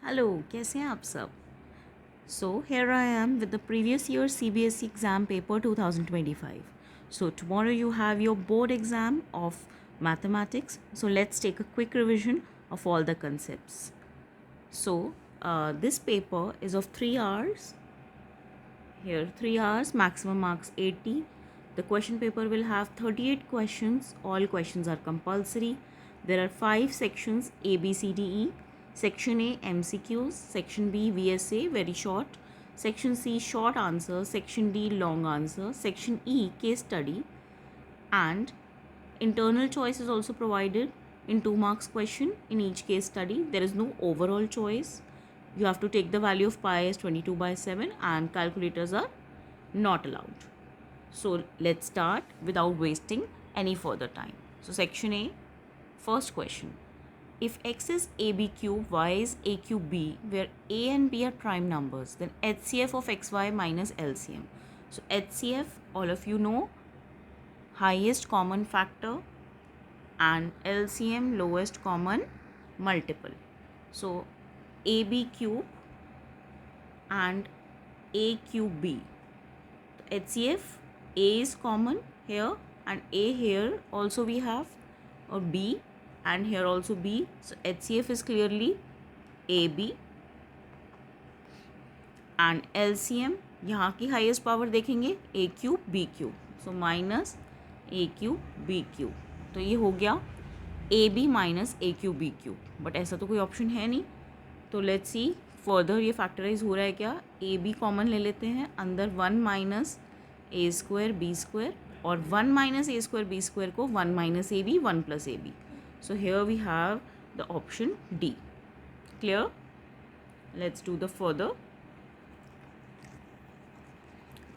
Hello, कैसे हैं आप सब? सो here I am with the previous year CBSE exam paper 2025. So tomorrow you have your board exam of mathematics. So let's take a quick revision of all the concepts. So this paper is of 3 hours. Here 3 hours, maximum marks 80. The question paper will have 38 questions. All questions are compulsory. There are 5 sections A, B, C, D, E. Section A MCQs, Section B VSA very short, Section C short answer, Section D long answer, Section E case study, and internal choice is also provided in 2 marks question in each case study. There is no overall choice. You have to take the value of pi as 22/7 and calculators are not allowed. So let's start without wasting any further time. So section A, first question. If x is ab cube, y is a cube b, where a and b are prime numbers, then HCF of xy minus LCM. So HCF, all of you know, highest common factor, and LCM, lowest common multiple. So AB cube and A cube B. HCF, A is common here and A here also we have, or B, and here also B. So HCF is clearly AB and LCM, यहाँ की highest power देखेंगे A cube B cube, so minus A cube B cube. तो ये हो गया AB minus A cube B cube, but ऐसा तो कोई ऑप्शन है नहीं. तो लेट्स सी फर्दर ये फैक्टराइज हो रहा है क्या. ए बी कॉमन ले लेते हैं, अंदर 1 minus A square B square, और 1 minus A square B square को 1 minus A B 1 plus A B. So here we have the option D. Clear? Let's do the further.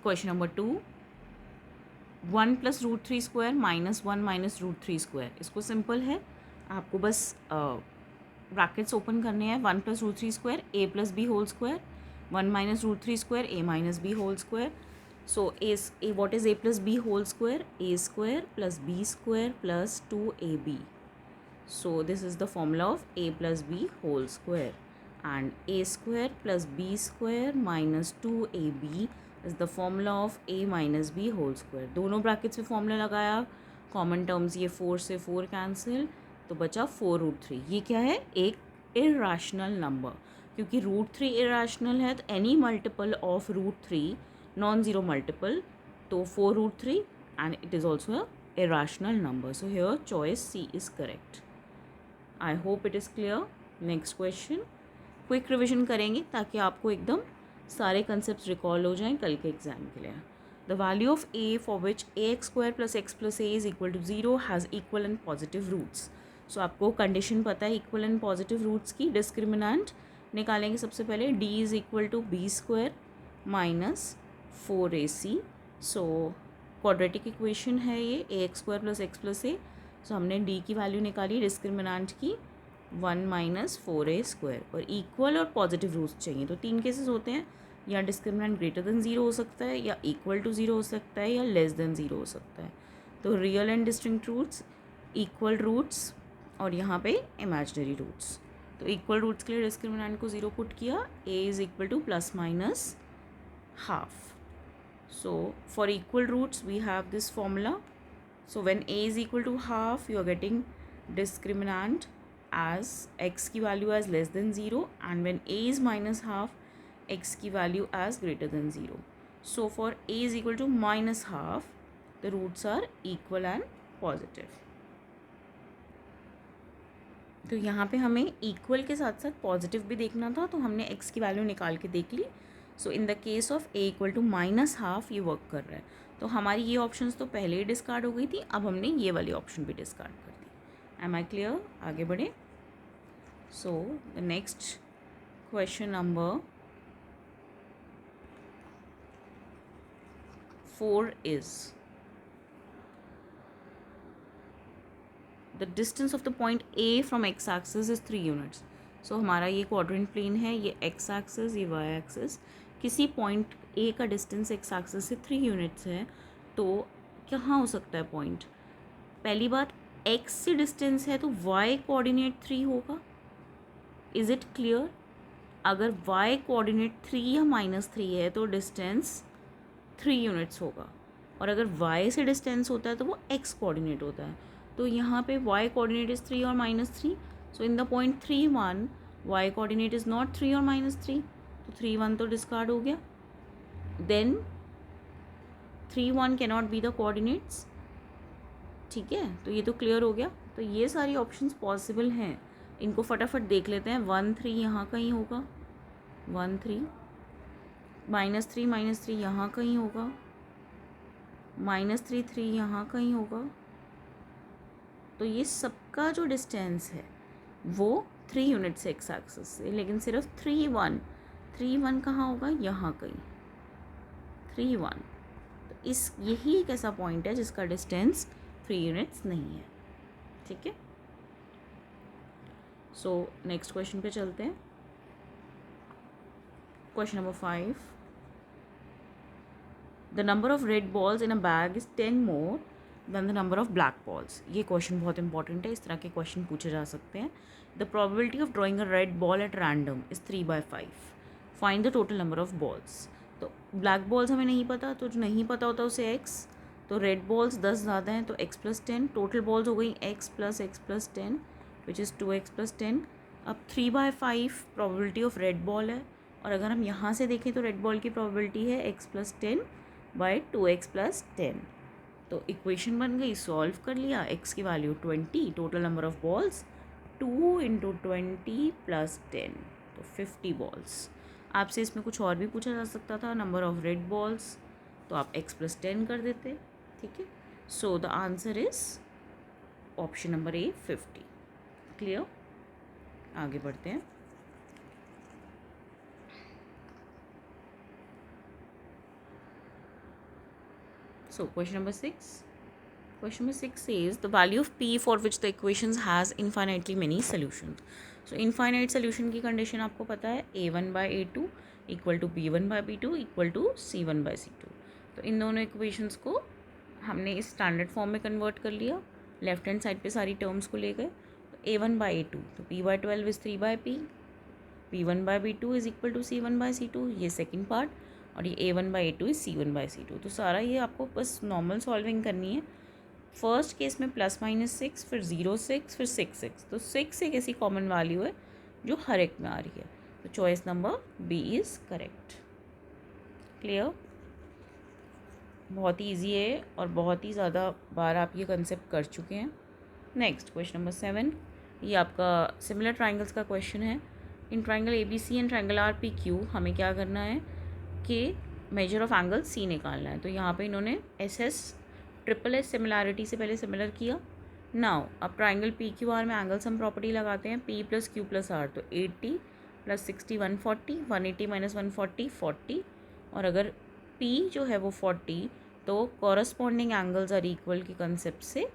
Question number 2, 1 plus root 3 square minus 1 minus root 3 square. इसको simple है, आपको बस brackets open करने हैं. 1 plus root 3 square A plus B whole square, 1 minus root 3 square A minus B whole square. So A what is A plus B whole square? A square plus B square plus 2ab. So this is the formula of a plus b whole square, and a square plus b square minus 2ab is the formula of a minus b whole square. दोनों brackets में formula लगाया, common terms ये 4 से 4 cancel, तो बचा 4√3. ये क्या है? एक इरेशनल नंबर. क्योंकि √3 इरेशनल है तो any multiple of √3 non zero multiple, तो 4√3 and it is also a irrational number. So here choice C is correct. I hope it is clear. Next question, quick revision करेंगे ताकि आपको एकदम सारे concept recall हो जाएं कल के एग्जाम के लिए. The value of a for which a x square plus x plus a is equal to 0 has equal and positive roots. So आपको कंडीशन पता है इक्वल एंड पॉजिटिव रूट्स की. डिस्क्रिमिनेंट निकालेंगे सबसे पहले. D is equal to b square minus 4ac. So quadratic equation है ये, a x square plus x plus a. So हमने डी की वैल्यू निकाली डिस्क्रिमिनेंट की 1 माइनस 4a स्क्वायर, और इक्वल और पॉजिटिव रूट्स चाहिए. तो 3 केसेस होते हैं, या डिस्क्रिमिनेंट ग्रेटर देन 0 हो सकता है, या इक्वल टू 0 हो सकता है, या लेस देन 0 हो सकता है. तो real and distinct roots, equal roots, और यहाँ पे इमेजिनरी रूट्स. तो इक्वल रूट्स के लिए डिस्क्रिमिनेंट को 0 पुट किया. a is equal to plus minus half. So for equal roots we have this formula. So when a is equal to half, you are getting discriminant as x की value as less than 0, and when a is minus half, x की value as greater than 0. So for a is equal to minus half, the roots are equal and positive. तो यहाँ पे हमें equal के साथ साथ positive भी देखना था, तो हमने x की वैल्यू निकाल के देख ली. So in the case of a equal to minus half ये वर्क कर रहा है. तो हमारी ये ऑप्शंस तो पहले ही डिस्कार्ड हो गई थी, अब हमने ये वाली ऑप्शन भी डिस्कार्ड कर दी. M I clear? आगे बढ़े. So the next question number 4 is the distance of the point a from x axis is 3 units. So हमारा ये क्वाड्रेंट प्लेन है, ये एक्स एक्सिस, ये वाई एक्सिस. किसी पॉइंट ए का डिस्टेंस एक्स एक्सिस से 3 यूनिट्स है, तो कहाँ हो सकता है पॉइंट? पहली बात, एक्स से डिस्टेंस है तो वाई कोऑर्डिनेट 3 होगा. Is it clear? अगर y कोऑर्डिनेट 3 या -3 है तो डिस्टेंस 3 यूनिट्स होगा, और अगर y से डिस्टेंस होता है तो वो x कोऑर्डिनेट होता है। तो यहाँ पे y कोऑर्डिनेट इज़ 3 और -3, so in the point 3 1 y coordinate is not 3 और -3, तो 3 1 तो डिस्कार्ड हो गया। Then 3 1 cannot be the coordinates. ठीक है, तो ये तो क्लियर हो गया। तो ये सारी ऑप्शंस पॉसिबल हैं, इनको फटाफट देख लेते हैं। 1 3 यहाँ कहीं होगा, 1 3 -3 यहाँ कहीं होगा, -3 3 यहाँ कहीं होगा। तो ये सबका जो डिस्टेंस है वो 3 यूनिट्स एक्स एक्सिस से, लेकिन सिर्फ 3 1 कहाँ होगा, यहाँ कहीं 3 1। तो इस यही एक ऐसा पॉइंट है जिसका डिस्टेंस 3 यूनिट्स नहीं है। ठीक है, सो नेक्स्ट क्वेश्चन पे चलते हैं। Question number 5, the number of red balls in a bag is 10 more than the number of black balls. ये क्वेश्चन बहुत इंपॉर्टेंट है, इस तरह के क्वेश्चन पूछे जा सकते हैं। The probability of drawing a red ball at random is 3/5, find the total number of balls. तो ब्लैक बॉल्स हमें नहीं पता, तो जो नहीं पता होता उसे x, तो रेड बॉल्स 10 ज़्यादा हैं तो x + 10, टोटल बॉल्स हो गई x + 10 विच इज़ 2x + 10। अब 3/5 प्रोबेबिलिटी ऑफ रेड बॉल है, और अगर हम यहाँ से देखें तो रेड बॉल की प्रोबेबिलिटी है x + 10/2x + 10। तो इक्वेशन बन गई, सॉल्व कर लिया। x की value 20, total number of balls 2 × 20 + 10, तो 50 बॉल्स। आपसे इसमें कुछ और भी पूछा जा सकता था, नंबर ऑफ रेड बॉल्स, तो आप x + 10 कर देते। ठीक है, so the answer is option number A 50। Clear, आगे बढ़ते हैं। So question number 6. Question number 6 says the value of p for which the equations has infinitely many solutions. So infinite solution की condition आपको पता है, a1/a2 equal to b1/b2 equal to c1/c2। तो इन दोनों equations को हमने इस स्टैंडर्ड फॉर्म में कन्वर्ट कर लिया, लेफ्ट हैंड साइड पे सारी टर्म्स को ले गए। तो a1/a2 तो p/12 is 3/p, b1/b2 is equal to c1/c2, ये सेकेंड पार्ट, और ये a1/a2 इज़ c1/c2। तो सारा ये आपको बस नॉर्मल सॉल्विंग करनी है। फर्स्ट केस में +-6, फिर 0 6, फिर 6 6, तो 6 एक ऐसी कॉमन वैल्यू है जो हर एक में आ रही है, तो choice number B is correct. Clear, बहुत ही ईजी है और बहुत ही ज़्यादा बार आप ये कंसेप्ट कर चुके हैं। नेक्स्ट क्वेश्चन नंबर 7, ये आपका सिमिलर ट्राइंगल्स का क्वेश्चन है। In triangle ABC and triangle RPQ हमें क्या करना है कि मेजर ऑफ एंगल C निकालना है। तो यहाँ पे इन्होंने SS SSS सिमिलैरिटी से पहले सिमिलर किया। नाउ अब ट्राइंगल PQR में एंगल सम प्रॉपर्टी लगाते हैं, P + Q + R, तो 80 + 60 140, 180 - 140 40, और अगर P जो है वो 40 तो कॉरस्पॉन्डिंग एंगल्स आर इक्वल के कंसेप्ट से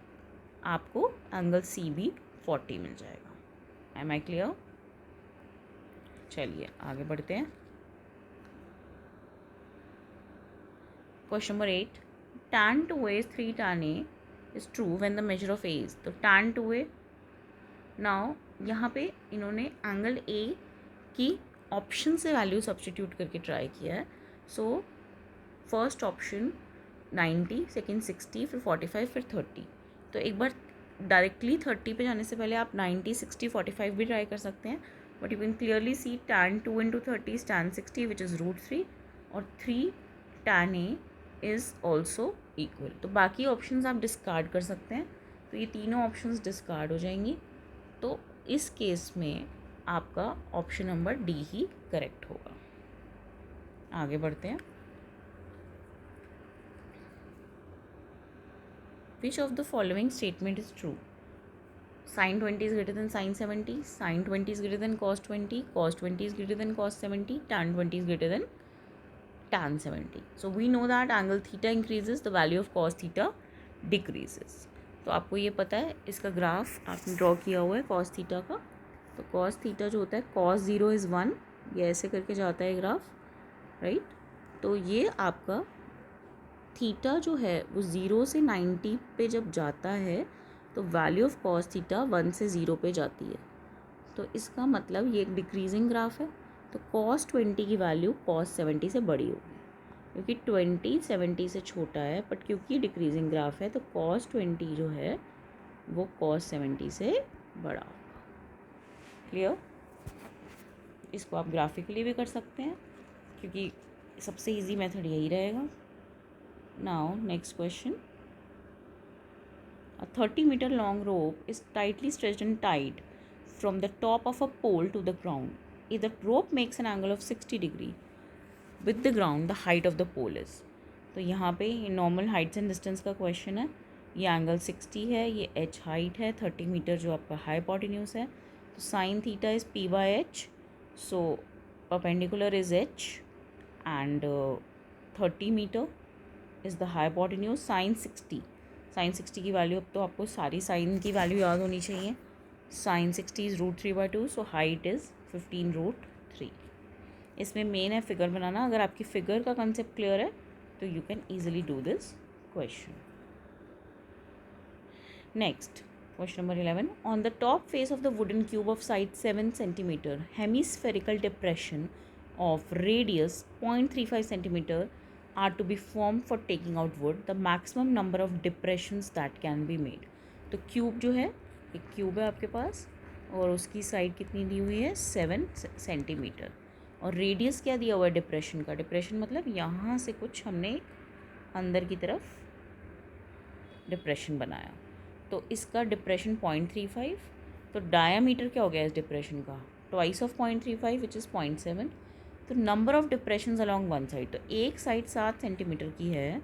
आपको एंगल C भी 40 मिल जाएगा। Am I clear? चलिए आगे बढ़ते हैं। Question number 8, tan 2a is 3 tan a is true when the measure of a is, तो tan 2a, नाउ यहाँ पे इन्होंने एंगल A की ऑप्शन से वैल्यू सब्स्टिट्यूट करके ट्राई किया है। सो फर्स्ट ऑप्शन 90, सेकेंड 60, फिर 45, फिर 30। तो एक बार डायरेक्टली 30 पे जाने से पहले आप 90 60 45 भी ट्राई कर सकते हैं, but you can clearly see tan 2 × 30 is tan 60 which is √3, और 3 tan a is also equal. तो बाकी ऑप्शंस आप डिस्कार्ड कर सकते हैं, तो ये तीनों ऑप्शंस डिस्कार्ड हो जाएंगी। तो इस केस में आपका ऑप्शन नंबर डी ही करेक्ट होगा। आगे बढ़ते हैं। विच of the following statement is true? sin 20 is greater than sin 70, sin 20 is greater than cos 20, cos 20 is greater than cos 70, tan 20 is greater than tan 70. So we know that angle theta increases, the value of cos theta decreases. तो आपको ये पता है, इसका graph आपने draw किया हुआ है cos थीटा का। तो cos थीटा जो होता है cos 0 is 1, ये ऐसे करके जाता है ग्राफ, राइट। तो ये आपका थीटा जो है वो 0 से 90 पे जब जाता है तो वैल्यू ऑफ cos थीटा 1 से 0 पे जाती है। तो इसका मतलब ये एक डिक्रीजिंग ग्राफ है। तो cos 20 की वैल्यू cos 70 से बड़ी होगी, क्योंकि 20 70 से छोटा है, बट क्योंकि डिक्रीजिंग ग्राफ है तो cos 20 जो है वो cos 70 से बड़ा होगा। क्लियर? इसको आप ग्राफिकली भी कर सकते हैं, क्योंकि सबसे इजी मेथड यही रहेगा। Now next question, a 30-meter long rope is tightly stretched and tied from the top of a pole to the ground. If the rope makes an angle of 60 degree with the ground, the height of the pole is. तो यहाँ पे ये normal Heights and distance का question है। ये angle 60 है, ये h height है, 30 मीटर जो आपका हाइपोटेन्यूज है। तो sine theta is p by h, so perpendicular is h and 30 metre is the hypotenuse. Sine 60 की वैल्यू, अब तो आपको सारी साइन की वैल्यू याद होनी चाहिए। Sine 60 is √3/2, so height is 15√3। इसमें मेन है फिगर बनाना। अगर आपकी फिगर का कंसेप्ट क्लियर है तो you can easily do this question. Next question number 11, on the top face of the wooden cube of size 7 centimetre, hemispherical depression of radius 0.35 centimeter are to be formed for taking out wood. The maximum number of depressions that can be made. तो cube जो है, एक cube है आपके पास और उसकी side कितनी दी हुई है 7 सेंटीमीटर, और रेडियस क्या दिया हुआ है डिप्रेशन का। डिप्रेशन मतलब यहाँ से कुछ हमने अंदर की तरफ डिप्रेशन बनाया, तो इसका डिप्रेशन 0.35। तो डायामीटर क्या हो गया इस डिप्रेशन का, ट्वाइस ऑफ 0.35 विच इज़ 0.7। तो number of depressions along one side, तो एक साइड 7 सेंटीमीटर की है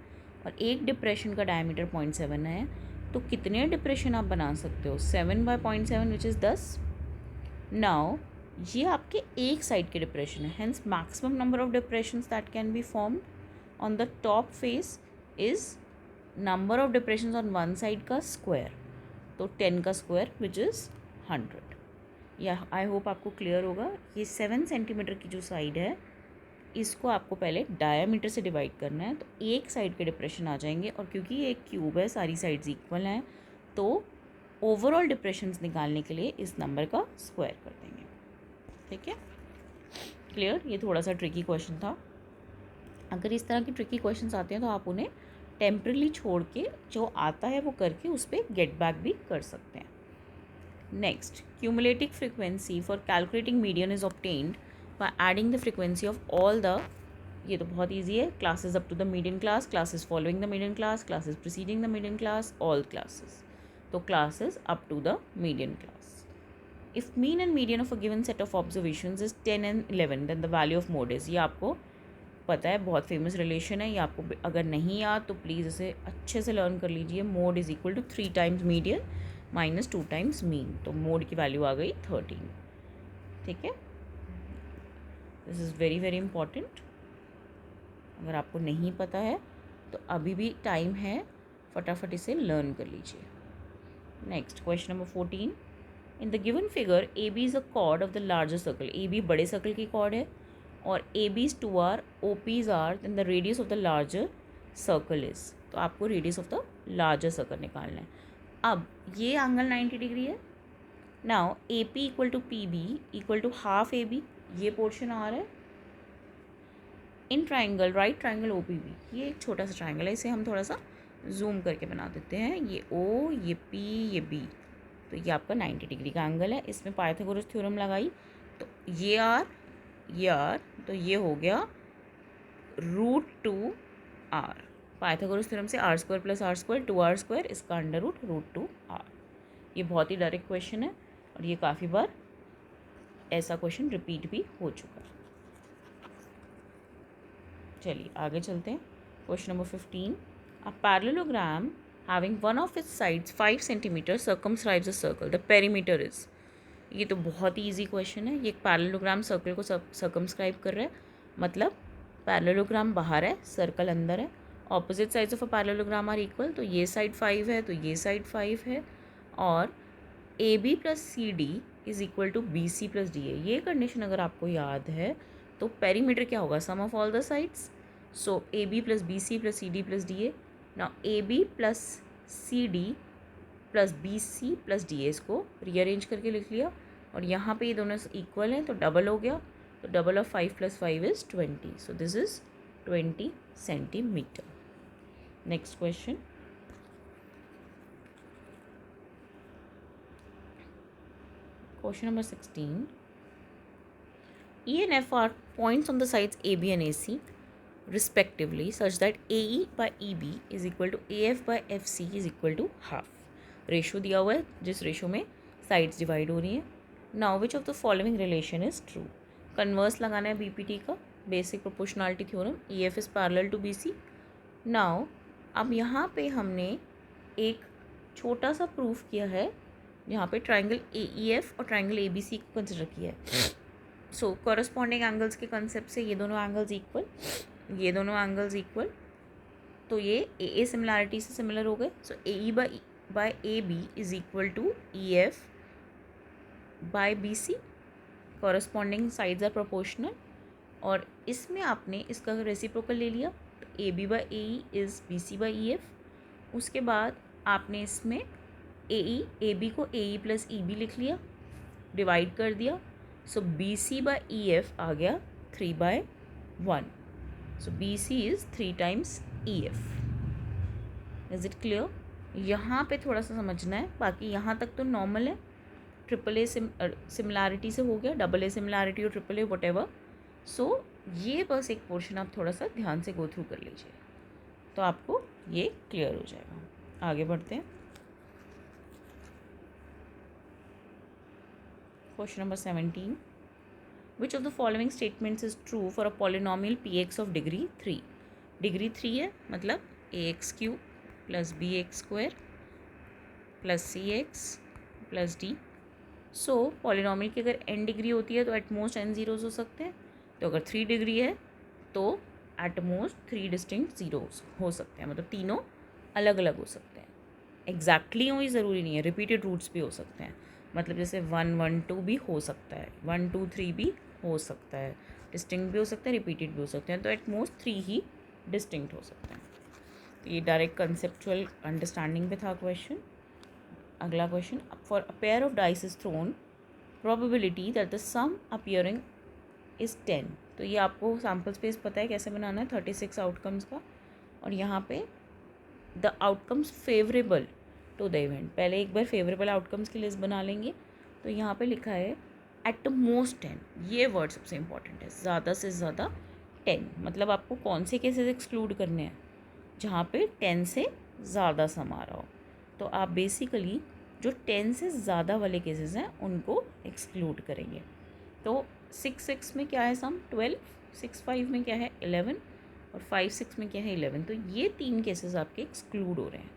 और एक डिप्रेशन का डायमीटर 0.7 है, तो कितने डिप्रेशन आप बना सकते हो, 7/0.7 विच इज़ 10। नाउ ये आपके एक साइड के डिप्रेशन है, hence maximum number of depressions that can be formed on the top face is number of depressions on one side का स्क्वायर, तो 10 का स्क्वायर विच इज़ 100। या आई होप आपको क्लियर होगा। ये 7 सेंटीमीटर की जो साइड है इसको आपको पहले डायामीटर से डिवाइड करना है, तो एक साइड के डिप्रेशन आ जाएंगे, और क्योंकि ये एक क्यूब है सारी साइड्स इक्वल हैं, तो ओवरऑल डिप्रेशंस निकालने के लिए इस नंबर का स्क्वायर कर देंगे। ठीक है, क्लियर? ये थोड़ा सा ट्रिकी क्वेश्चन था। अगर इस तरह के ट्रिकी क्वेश्चंस आते हैं तो आप उन्हें टेम्परली छोड़ के जो आता है वो करके उस पर गेट बैक भी कर सकते हैं। Next, cumulative frequency for calculating median is obtained by adding the frequency of all the, ये तो बहुत easy है, classes up to the median class, classes following the median class, classes preceding the median class, all classes. तो classes up to the median class. If mean and median of a given set of observations is 10 and 11, then the value of mode is, ये आपको पता है, बहुत famous relation है ये। आपको अगर नहीं याद तो प्लीज़ इसे अच्छे से लर्न कर लीजिए। Mode is equal to 3 times median minus 2 times mean, तो मोड की वैल्यू आ गई 13। ठीक है, this is very very important. अगर आपको नहीं पता है तो अभी भी टाइम है, फटाफट इसे लर्न कर लीजिए। Next question number 14, in the given figure A B is a chord of the larger circle. A B बड़े सर्कल की कॉर्ड है और A B is 2r, O P is r, then the radius of the larger circle is. तो आपको radius of the larger circle निकालना है। अब ये एंगल 90 डिग्री है। Now A P equal to P B equal to half A B, ये portion आ रहा है in triangle right triangle O P B. ये एक छोटा सा ट्राइंगल है, इसे हम थोड़ा सा जूम करके बना देते हैं। ये ओ, ये पी, ये बी, तो ये आपका 90 डिग्री का एंगल है। इसमें पाइथागोरस थ्योरम लगाई तो ये आर, तो ये हो गया √2r। पाइथागोरस थ्योरम से r² + r², 2r², इसका अंडर रूट √2r। ये बहुत ही डायरेक्ट क्वेश्चन है और ये काफ़ी बार ऐसा क्वेश्चन रिपीट भी हो चुका है। चलिए आगे चलते हैं। Question number 15, a parallelogram having one of its sides 5 centimetre circumscribes a circle, the perimeter is. ये तो बहुत ही ईजी क्वेश्चन है। ये एक पैरेललोग्राम सर्कल को सर्कमस्क्राइब कर रहा है, मतलब पैरेललोग्राम बाहर है, सर्कल अंदर है। Opposite sides of a parallelogram are equal, तो ये साइड 5 है तो ये साइड 5 है, और A B plus C D is equal to B C plus D A. ये कंडीशन अगर आपको याद है तो पेरीमीटर क्या होगा, sum of all the sides. So A B plus B C plus C D plus D A. Now A B plus C D plus B C plus D A, इसको rearrange करके लिख लिया, और यहाँ पे ये दोनों इक्वल हैं तो डबल हो गया, तो double of 5 + 5 is 20. So this is 20 centimeter. Next question. Question number 16. E and F are points on the sides AB and AC respectively such that AE by EB is equal to AF by FC is equal to half. Ratio दिया हुआ है जिस ratio में sides divide हो रही हैं. Now which of the following relation is true. Converse लगाना है बीपीटी का, basic proportionality theorem. EF is parallel to BC. Now अब यहाँ पे हमने एक छोटा सा प्रूफ किया है जहाँ पे ट्राइंगल AEF और ट्राइंगल ABC को कंसिडर किया है. सो कॉरस्पॉन्डिंग एंगल्स के कंसेप्ट से ये दोनों एंगल्स इक्वल, ये दोनों एंगल्स इक्वल, तो ये AA सिमिलैरिटी से सिमिलर हो गए. So AE by AB is equal to EF by BC. Corresponding sides are proportional. और इसमें आपने इसका रेसिप्रोकल ले लिया तो AB by AE is BC by EF. उसके बाद आपने इसमें AB को AE प्लस EB लिख लिया, डिवाइड कर दिया. सो BC बाय EF आ गया 3/1. सो BC is 3 times EF. Is it clear? यहाँ पे थोड़ा सा समझना है, बाकी यहाँ तक तो नॉर्मल है. AAA सिमिलैरिटी से हो गया, AA सिमिलैरिटी और AAA व्हाटएवर. सो ये बस एक पोर्शन आप थोड़ा सा ध्यान से गो थ्रू कर लीजिए तो आपको ये क्लियर हो जाएगा. आगे बढ़ते हैं. Question number 17. Which of the following statements is true for a polynomial PX of degree 3. Degree 3 है मतलब AX³ + BX² + CX + D. सो पॉलिनोमियल की अगर n डिग्री होती है तो एटमोस्ट n ज़ीरोज़ हो सकते हैं. तो अगर 3 डिग्री है तो एटमोस्ट 3 डिस्टिंक्ट ज़ीरोज़ हो सकते हैं, मतलब तीनों अलग अलग हो सकते हैं. एग्जैक्टली वही ज़रूरी नहीं है, रिपीटेड रूट्स भी हो सकते हैं. मतलब जैसे 1 1 2 भी हो सकता है, 1 2 3 भी हो सकता है, डिस्टिंक्ट भी हो सकता है, रिपीटेड भी हो सकते हैं. तो एटमोस्ट 3 ही डिस्टिंक्ट हो सकते हैं. तो ये डायरेक्ट कंसेप्चुअल अंडरस्टैंडिंग पे था क्वेश्चन. अगला question. For a pair of dice is thrown probability that the sum appearing is 10. तो ये आपको सैम्पल स्पेस पता है कैसे बनाना है, 36 आउटकम्स का. और यहाँ पे the outcomes favourable to the event. पहले एक बार फेवरेबल आउटकम्स की लिस्ट बना लेंगे. तो यहाँ पे लिखा है एट मोस्ट 10. ये वर्ड सबसे इंपॉर्टेंट है, ज़्यादा से ज़्यादा 10. मतलब आपको कौन से केसेस एक्सक्लूड करने हैं जहाँ पे 10 से ज़्यादा सम आ रहा हो. तो आप बेसिकली जो 10 से ज़्यादा वाले केसेस हैं उनको एक्सक्लूड करेंगे. तो 6 6 में क्या है सम 12, 6 5 में क्या है 11 और 5 6 में क्या है 11. तो ये 3 केसेस आपके एक्सक्लूड हो रहे हैं.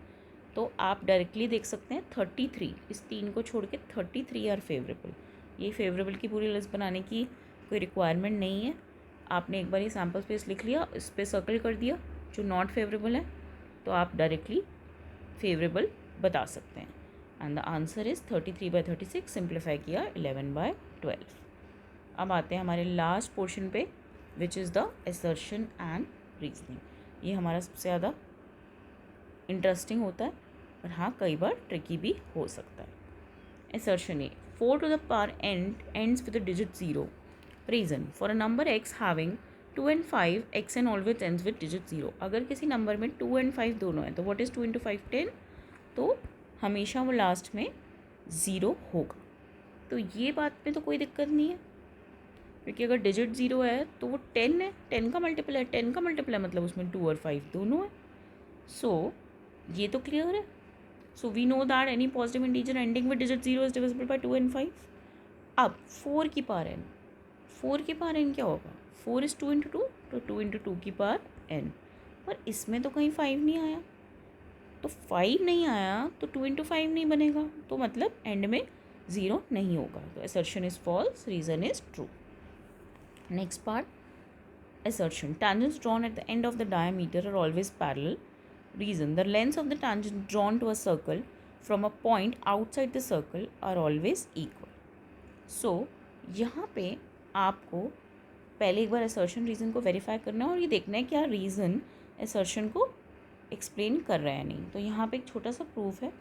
तो आप डायरेक्टली देख सकते हैं 33, इस 3 को छोड़ के 33 आर फेवरेबल. ये फेवरेबल की पूरी लिस्ट बनाने की कोई रिक्वायरमेंट नहीं है. आपने एक बार ये सैम्पल स्पेस लिख लिया, इस पर सर्कल कर दिया जो नॉट फेवरेबल है, तो आप डायरेक्टली फेवरेबल बता सकते हैं. And the answer is 33/36. Simplify किया 11/12. अब आते हैं हमारे लास्ट पोर्शन पे which is the assertion and reasoning. ये हमारा सबसे ज़्यादा इंटरेस्टिंग होता है और हाँ कई बार ट्रिकी भी हो सकता है. Assertion A. 4 to the power n ends with the digit 0. Reason. For a number x having 2 and 5 xn always ends with digit 0. अगर किसी नंबर में 2 and 5 दोनों हैं तो व्हाट इज़ 2 into 5 10. तो हमेशा वो लास्ट में 0 होगा. तो ये बात में तो कोई दिक्कत नहीं है क्योंकि अगर डिजिट 0 है तो वो 10 है, 10 का मल्टीपल है, 10 का मल्टीपल है मतलब उसमें 2 और 5 दोनों है. सो ये तो क्लियर है. So we know that any positive integer ending with digit 0 is divisible by 2 and 5. अब 4 की पावर n, 4 की पावर n क्या होगा, 4 इज़ 2 into 2, तो 2 into 2 की पावर n. पर इसमें तो कहीं 5 नहीं आया, तो 5 नहीं आया तो 2 into 5 नहीं बनेगा, तो मतलब एंड में 0 नहीं होगा. तो assertion is false, reason is true. Next part. Assertion. Tangents drawn at the end of the diameter are always parallel. Reason. The lengths of the tangent drawn to a circle from a point outside the circle are always equal. So, यहाँ पे आपको पहले एक बार assertion reason को verify करना है और ये देखना है क्या reason assertion को explain कर रहा है नहीं. तो यहाँ पे एक छोटा सा proof है,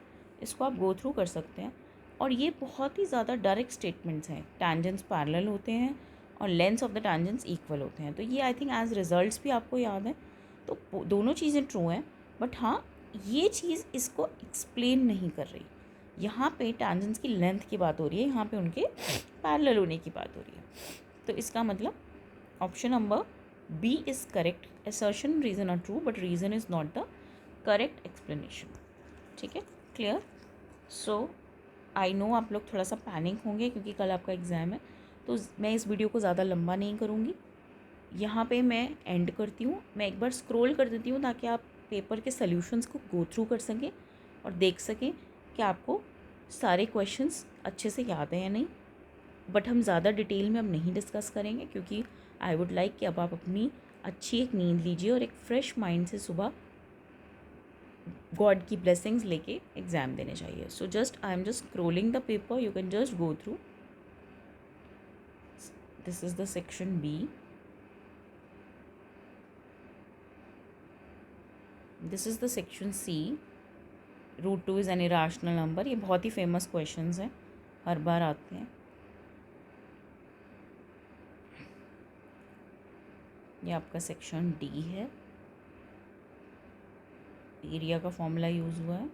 इसको आप go through कर सकते हैं. और ये बहुत ही ज़्यादा डायरेक्ट स्टेटमेंट्स हैं. tangents parallel होते हैं और lengths of the tangents equal होते हैं। तो ये आई थिंक एज रिजल्ट्स भी आपको याद है। तो दोनों चीज़ें ट्रू हैं, बट हाँ ये चीज़ इसको एक्सप्लेन नहीं कर रही। यहाँ पे टेंजेंट्स की लेंथ की बात हो रही है, यहाँ पे उनके पैरेलल होने की बात हो रही है। तो इसका मतलब option number B is correct. Assertion reason are true but reason is not the correct explanation. ठीक है, क्लियर। सो आई नो आप लोग थोड़ा सा पैनिक होंगे क्योंकि कल आपका एग्ज़ाम है, तो मैं इस वीडियो को ज़्यादा लंबा नहीं करूँगी। यहाँ पे मैं एंड करती हूँ। मैं एक बार स्क्रॉल कर देती हूँ ताकि आप पेपर के सॉल्यूशंस को गो थ्रू कर सकें और देख सकें कि आपको सारे क्वेश्चंस अच्छे से याद हैं या नहीं। बट हम ज़्यादा डिटेल में अब नहीं डिस्कस करेंगे क्योंकि आई वुड लाइक कि अब आप अपनी अच्छी एक नींद लीजिए और एक फ्रेश माइंड से सुबह गॉड की ब्लेसिंग्स लेके एग्ज़ाम देने चाहिए। So just I am just scrolling the paper, you can just go through. This is the section B. This is the section C. Root 2 is an irrational number. ये बहुत ही famous questions हैं, हर बार आते हैं। ये आपका section D है। Area का formula use हुआ है।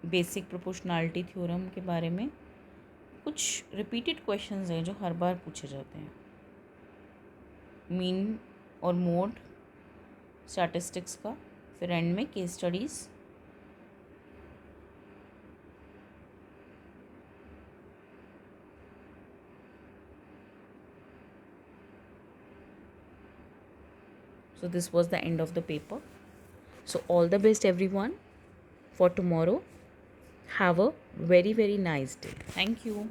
बेसिक प्रोपोर्शनैलिटी थ्योरम के बारे में कुछ रिपीटेड क्वेश्चंस हैं जो हर बार पूछे जाते हैं। मीन और मोड स्टैटिस्टिक्स का, फिर एंड में case studies. So this was the end of the paper. So all the best everyone for tomorrow. Have a very nice day. Thank you.